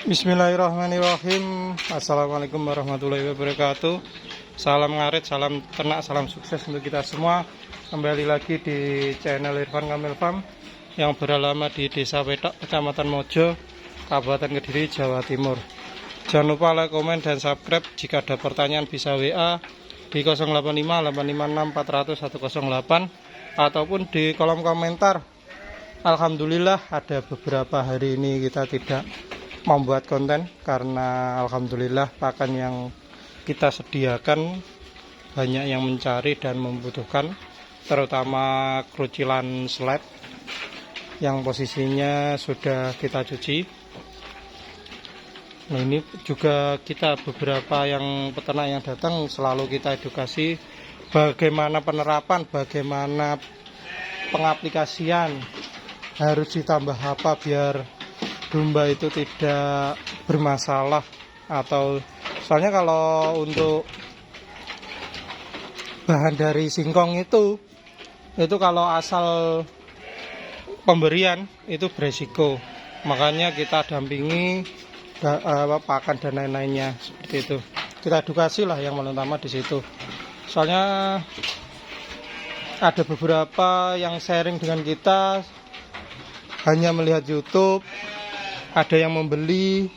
Bismillahirrahmanirrahim. Assalamualaikum warahmatullahi wabarakatuh. Salam ngarit, salam ternak, salam sukses untuk kita semua. Kembali lagi di channel Irfan Kamil Farm yang beralamat di Desa Petok, Kecamatan Mojo, Kabupaten Kediri, Jawa Timur. Jangan lupa like, komen, dan subscribe. Jika ada pertanyaan bisa WA di 085 856 400 108 ataupun di kolom komentar. Alhamdulillah ada beberapa hari ini kita tidak membuat konten karena alhamdulillah pakan yang kita sediakan banyak yang mencari dan membutuhkan, terutama kerucilan slab yang posisinya sudah kita cuci. Nah, ini juga kita beberapa yang peternak yang datang selalu kita edukasi bagaimana penerapan, bagaimana pengaplikasian, harus ditambah apa biar domba itu tidak bermasalah. Atau soalnya kalau untuk bahan dari singkong itu kalau asal pemberian itu beresiko, makanya kita dampingi pakan dan lain-lainnya seperti itu. Kita edukasi lah yang utama di situ. Soalnya ada beberapa yang sharing dengan kita hanya melihat YouTube, ada yang membeli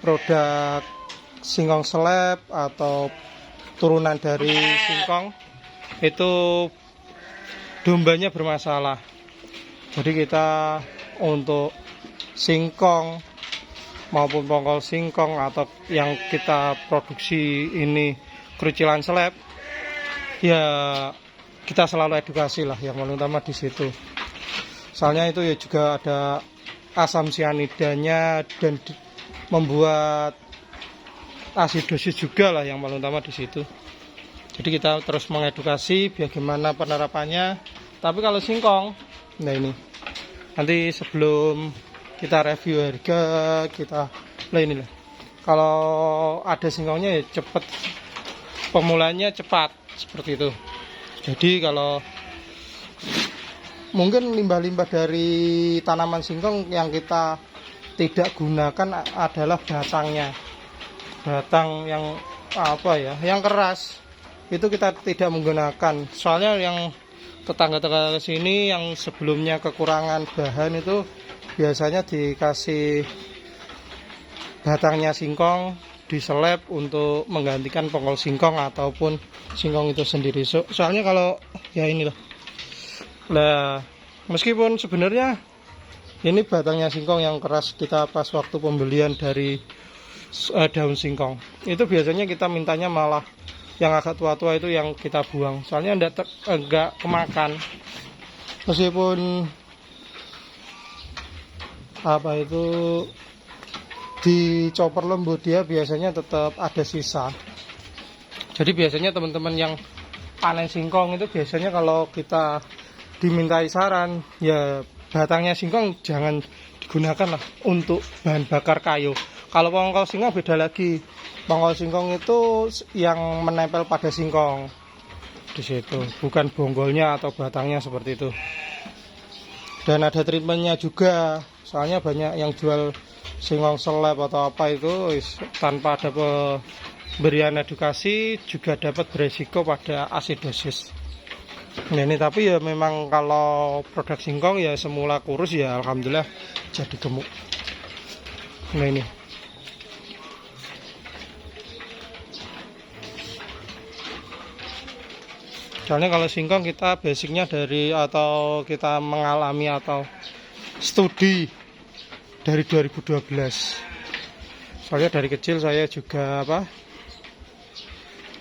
produk singkong slab atau turunan dari singkong, itu dombanya bermasalah. Jadi kita untuk singkong maupun pongkol singkong atau yang kita produksi ini kerucilan slab, ya kita selalu edukasi lah yang utama di situ. Soalnya itu ya juga ada asam cyanidanya dan membuat asidosis juga lah yang paling utama di situ. Jadi kita terus mengedukasi bagaimana penerapannya. Tapi kalau singkong, nah ini nanti sebelum kita review harga kita ini lah. Kalau ada singkongnya ya cepat, pemulanya cepat seperti itu. Jadi kalau mungkin limbah-limbah dari tanaman singkong yang kita tidak gunakan adalah batang yang yang keras itu kita tidak menggunakan. Soalnya yang tetangga-tetangga sini yang sebelumnya kekurangan bahan itu biasanya dikasih batangnya singkong diseleb untuk menggantikan pongkol singkong ataupun singkong itu sendiri. Soalnya kalau ya inilah. Nah, meskipun sebenarnya ini batangnya singkong yang keras, kita pas waktu pembelian dari daun singkong itu biasanya kita mintanya malah yang agak tua-tua itu yang kita buang, soalnya enggak kemakan. Meskipun dicopper lembut, dia biasanya tetap ada sisa. Jadi biasanya teman-teman yang panen singkong itu biasanya kalau kita dimintai saran, ya batangnya singkong jangan digunakan lah untuk bahan bakar kayu. Kalau pongkol singkong beda lagi. Pongkol singkong itu yang menempel pada singkong di situ, bukan bonggolnya atau batangnya seperti itu. Dan ada treatmentnya juga. Soalnya banyak yang jual singkong slab atau apa itu tanpa ada pemberian edukasi juga dapat beresiko pada asidosis. Nah, ini tapi ya memang kalau produk singkong ya semula kurus ya alhamdulillah jadi gemuk. Nah ini soalnya kalau singkong kita basicnya dari atau kita mengalami atau studi dari 2012. Soalnya dari kecil saya juga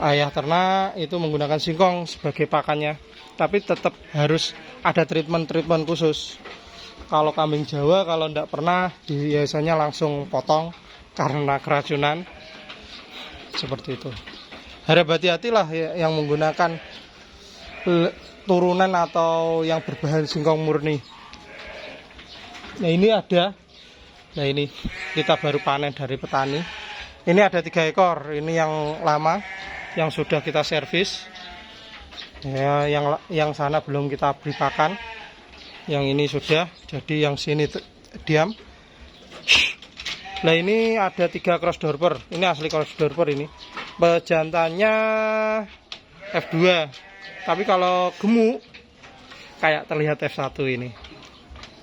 ayah ternak itu menggunakan singkong sebagai pakannya. Tapi tetap harus ada treatment khusus. Kalau kambing Jawa kalau tidak pernah biasanya langsung potong karena keracunan seperti itu. Harap hati-hatilah yang menggunakan turunan atau yang berbahan singkong murni. Nah ini ada. Nah ini kita baru panen dari petani. Ini ada 3 ekor. Ini yang lama yang sudah kita servis. Ya, yang sana belum kita beri pakan. Yang ini sudah, jadi yang sini diam. Nah ini ada 3 cross dorper. Ini asli cross dorper ini. Pejantannya F2. Tapi kalau gemuk kayak terlihat F1 ini.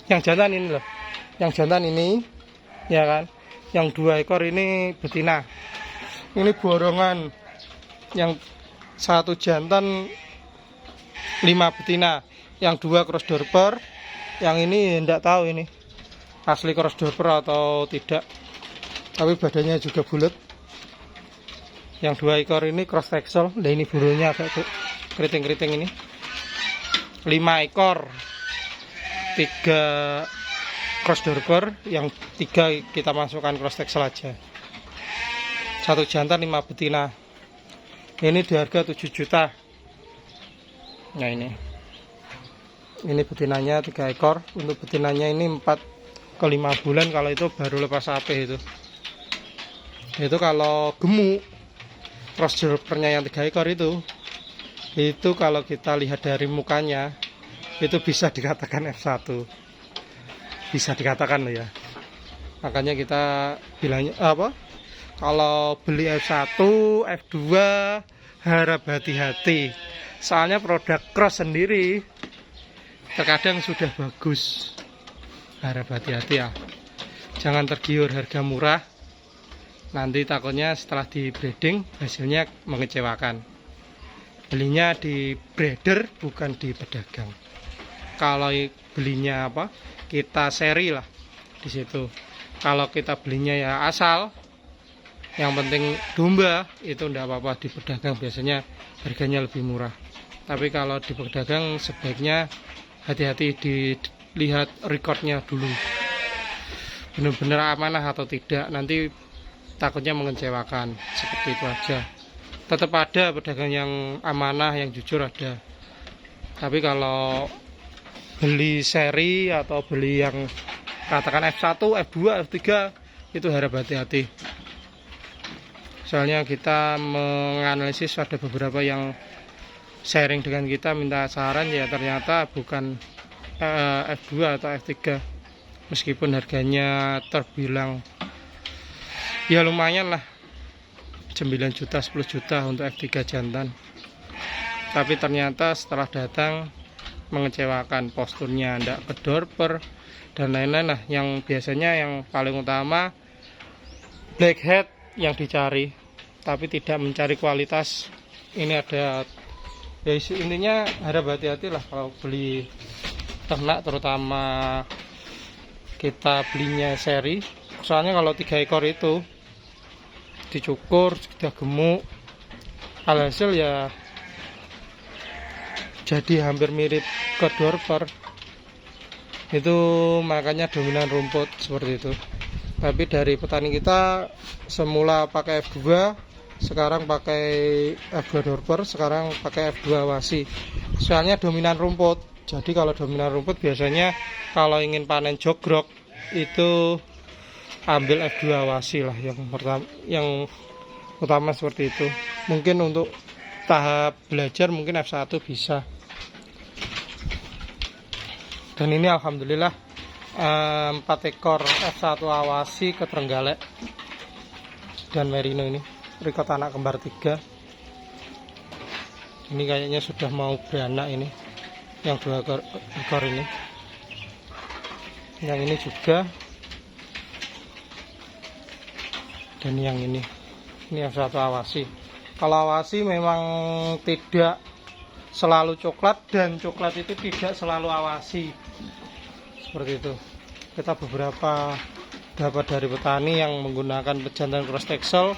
Yang jantan ini loh. Yang jantan ini, ya kan. Yang 2 ekor ini betina. Ini borongan. Yang 1 jantan 5 betina. Yang 2 cross dorper. Yang ini enggak tahu ini asli cross dorper atau tidak. Tapi badannya juga bulat. Yang 2 ekor ini cross texel. Nah ini bulunya agak keriting-keriting ini. 5 ekor 3 cross dorper, yang 3 kita masukkan cross texel aja. 1 jantan 5 betina. Ini di harga 7 juta. Nah ini betinanya 3 ekor. Untuk betinanya ini 4 ke 5 bulan, kalau itu baru lepas apih itu. Itu kalau gemuk cross dorpernya yang 3 ekor itu kalau kita lihat dari mukanya itu bisa dikatakan F1, bisa dikatakan loh ya. Makanya kita bilangnya apa, kalau beli F1 F2 harap hati-hati, soalnya produk cross sendiri terkadang sudah bagus. Harap hati-hati ya, jangan tergiur harga murah, nanti takutnya setelah di breeding hasilnya mengecewakan. Belinya di breeder bukan di pedagang. Kalau belinya apa, kita seri lah di situ. Kalau kita belinya ya asal, yang penting domba, itu enggak apa-apa. Di pedagang biasanya harganya lebih murah. Tapi kalau di pedagang sebaiknya hati-hati, dilihat recordnya dulu, benar-benar amanah atau tidak, nanti takutnya mengecewakan. Seperti itu aja. Tetap ada pedagang yang amanah, yang jujur ada. Tapi kalau beli seri atau beli yang katakan F1, F2, F3 itu harap hati-hati. Soalnya kita menganalisis ada beberapa yang sharing dengan kita, minta saran, ya ternyata bukan F2 atau F3. Meskipun harganya terbilang ya lumayan lah, 9 juta, 10 juta untuk F3 jantan. Tapi ternyata setelah datang mengecewakan, posturnya tidak kedorper dan lain-lain lah. Yang biasanya yang paling utama blackhead yang dicari, tapi tidak mencari kualitas. Ini ada ya, intinya harap hati-hati lah kalau beli ternak, terutama kita belinya seri. Soalnya kalau 3 ekor itu dicukur sudah gemuk, alhasil ya jadi hampir mirip ke dorper itu. Makanya dominan rumput seperti itu. Tapi dari petani kita semula pakai F2, sekarang pakai F2 dorper, sekarang pakai F2 wasi. Soalnya dominan rumput. Jadi kalau dominan rumput biasanya kalau ingin panen jogrok itu ambil F2 wasi lah yang pertama, yang utama seperti itu. Mungkin untuk tahap belajar mungkin F1 bisa. Dan ini alhamdulillah 4 ekor F1 awasi ke Trenggalek dan merino ini record anak kembar 3. Ini kayaknya sudah mau beranak ini, yang 2 ekor ini. Yang ini juga, dan yang ini F1 awasi. Kalau awasi memang tidak selalu coklat, dan coklat itu tidak selalu awasi. Seperti itu. Kita beberapa dapat dari petani yang menggunakan pejantan cross texel,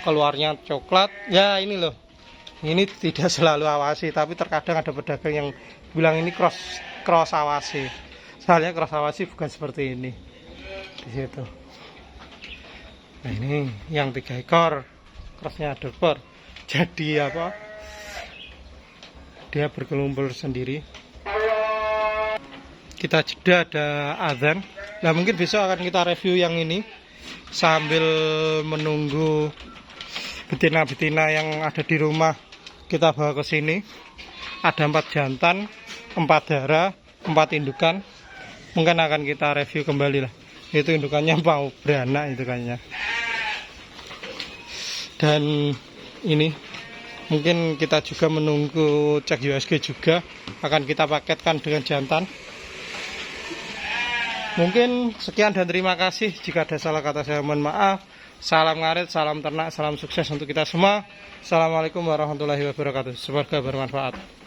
keluarnya coklat. Ya ini loh, ini tidak selalu awasi, tapi terkadang ada pedagang yang bilang ini cross awasi. Soalnya cross awasi bukan seperti ini di situ. Nah ini yang 3 ekor crossnya dorper. Jadi apa, dia bergelumpur sendiri. Kita jeda, ada azan. Nah mungkin besok akan kita review yang ini sambil menunggu betina-betina yang ada di rumah kita bawa ke sini. Ada 4 jantan, 4 darah, 4 indukan. Mungkin akan kita review kembali lah. Itu indukannya mau beranak itu kayaknya. Dan ini mungkin kita juga menunggu cek USG juga, akan kita paketkan dengan jantan. Mungkin sekian dan terima kasih. Jika ada salah kata saya mohon maaf. Salam ngarit, salam ternak, salam sukses untuk kita semua. Assalamualaikum warahmatullahi wabarakatuh. Semoga bermanfaat.